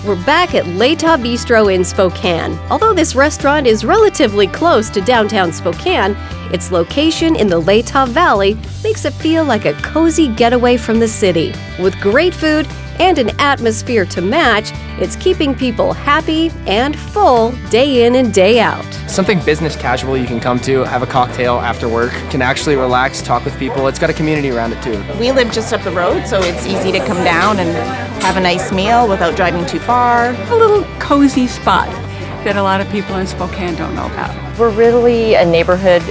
We're back at Latah Bistro in Spokane. Although this restaurant is relatively close to downtown Spokane, its location in the Latah Valley makes it feel like a cozy getaway from the city. With great food and an atmosphere to match, it's keeping people happy and full day in and day out. Something business casual you can come to, have a cocktail after work, can actually relax, talk with people. It's got a community around it too. We live just up the road, so it's easy to come down and have a nice meal without driving too far. A little cozy spot that a lot of people in Spokane don't know about. We're really a neighborhood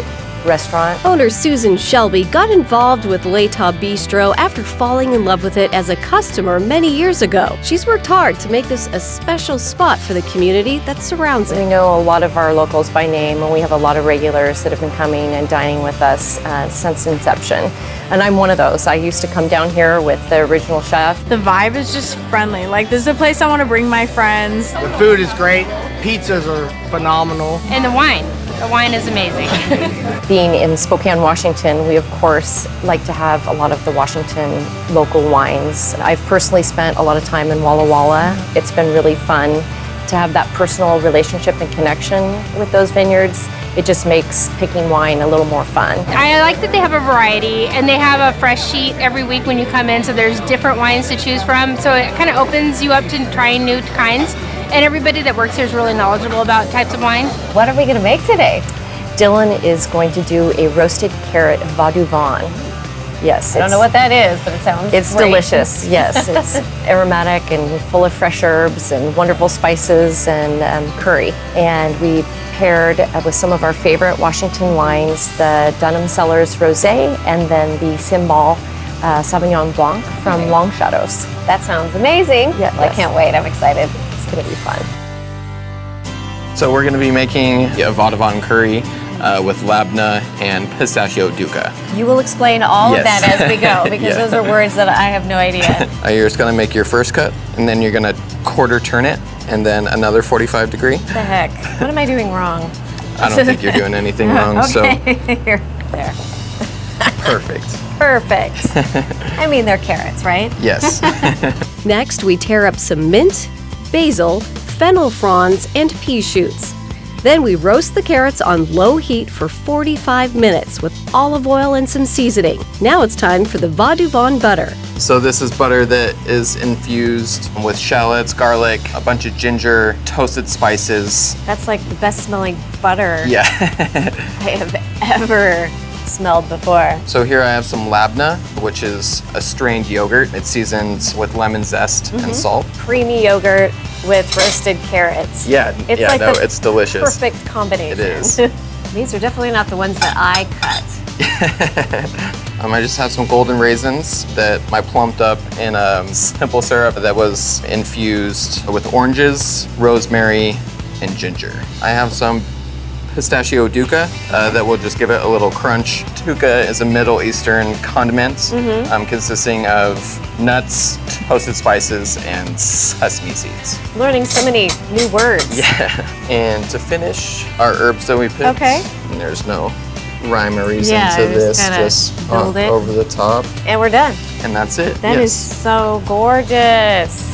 restaurant. Owner Susan Shelby got involved with Latah Bistro after falling in love with it as a customer many years ago. She's worked hard to make this a special spot for the community that surrounds We it. know a lot of our locals by name, and we have a lot of regulars that have been coming and dining with us since inception. And I'm one of those. I used to come down here with the original chef. The vibe is just friendly. Like, this is a place I want to bring my friends. The food is great. Pizzas are phenomenal. And the wine. The wine is amazing. Being in Spokane, Washington, we of course like to have a lot of the Washington local wines. I've personally spent a lot of time in Walla Walla. It's been really fun to have that personal relationship and connection with those vineyards. It just makes picking wine a little more fun. I like that they have a variety and they have a fresh sheet every week when you come in, so there's different wines to choose from. So it kind of opens you up to trying new kinds. And everybody that works here is really knowledgeable about types of wine. What are we going to make today? Dylan is going to do a roasted carrot vah-du-vahn. Yes. I don't know what that is, but it sounds It's great. delicious, yes. It's aromatic and full of fresh herbs and wonderful spices and curry. And we paired with some of our favorite Washington wines, the Dunham Cellars Rosé and then the Cimbal Sauvignon Blanc from Long Shadows. That sounds amazing. Yeah, I can't wait. I'm excited. It's going to be fun. So we're going to be making a vah-du-vahn curry with labna and pistachio dukkha. You will explain all of Yes. that as we go, because those are words that I have no idea. You're just going to make your first cut, and then you're going to quarter turn it, and then another 45 degree. What the heck? What am I doing wrong? I don't think you're doing anything wrong, so Here, there. perfect. Perfect. I mean, they're carrots, right? Yes. Next, we tear up some mint, basil, fennel fronds, and pea shoots. Then we roast the carrots on low heat for 45 minutes with olive oil and some seasoning. Now it's time for the vah-du-vahn butter. So this is butter that is infused with shallots, garlic, a bunch of ginger, toasted spices. That's like the best smelling butter Yeah. I have ever smelled before. So here I have some labna, which is a strained yogurt. It's seasoned with lemon zest and salt. Creamy yogurt with roasted carrots. Yeah, It's yeah, like no, the it's delicious. Perfect combination. It is. These are definitely not the ones that I cut. I just have some golden raisins that I plumped up in a simple syrup that was infused with oranges, rosemary, and ginger. I have some pistachio dukkha that will just give it a little crunch. Dukkha is a Middle Eastern condiment consisting of nuts, toasted spices, and sesame seeds. Learning so many new words. Yeah. And to finish, our herbs that we picked. Okay. And there's no rhyme or reason Yeah, to just this. kinda Just build it. over the top. And we're done. And that's it. That is so gorgeous.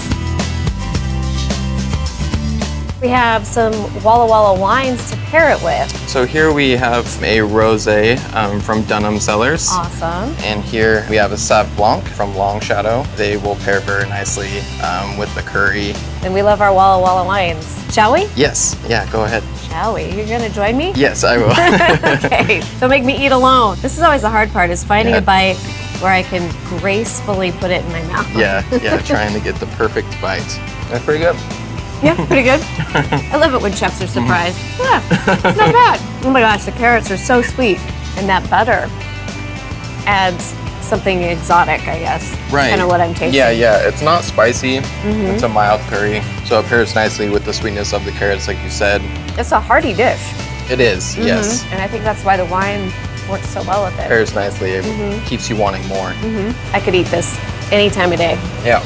We have some Walla Walla wines to pair it with. So here we have a rosé from Dunham Cellars. Awesome. And here we have a Sauv Blanc from Long Shadow. They will pair very nicely with the curry. And we love our Walla Walla wines. Shall we? Yes, yeah, go ahead. Shall we? You're gonna join me? Yes, I will. Okay, don't make me eat alone. This is always the hard part, is finding a bite where I can gracefully put it in my mouth. yeah, trying to get the perfect bite. That's pretty good. Yeah, pretty good. I love it when chefs are surprised. Yeah, it's not bad. Oh my gosh, the carrots are so sweet. And that butter adds something exotic, I guess. Right. Kind of what I'm tasting. Yeah, it's not spicy. It's a mild curry. So it pairs nicely with the sweetness of the carrots, like you said. It's a hearty dish. It is, yes. And I think that's why the wine works so well with it. Pairs nicely. It keeps you wanting more. I could eat this any time of day. Yeah.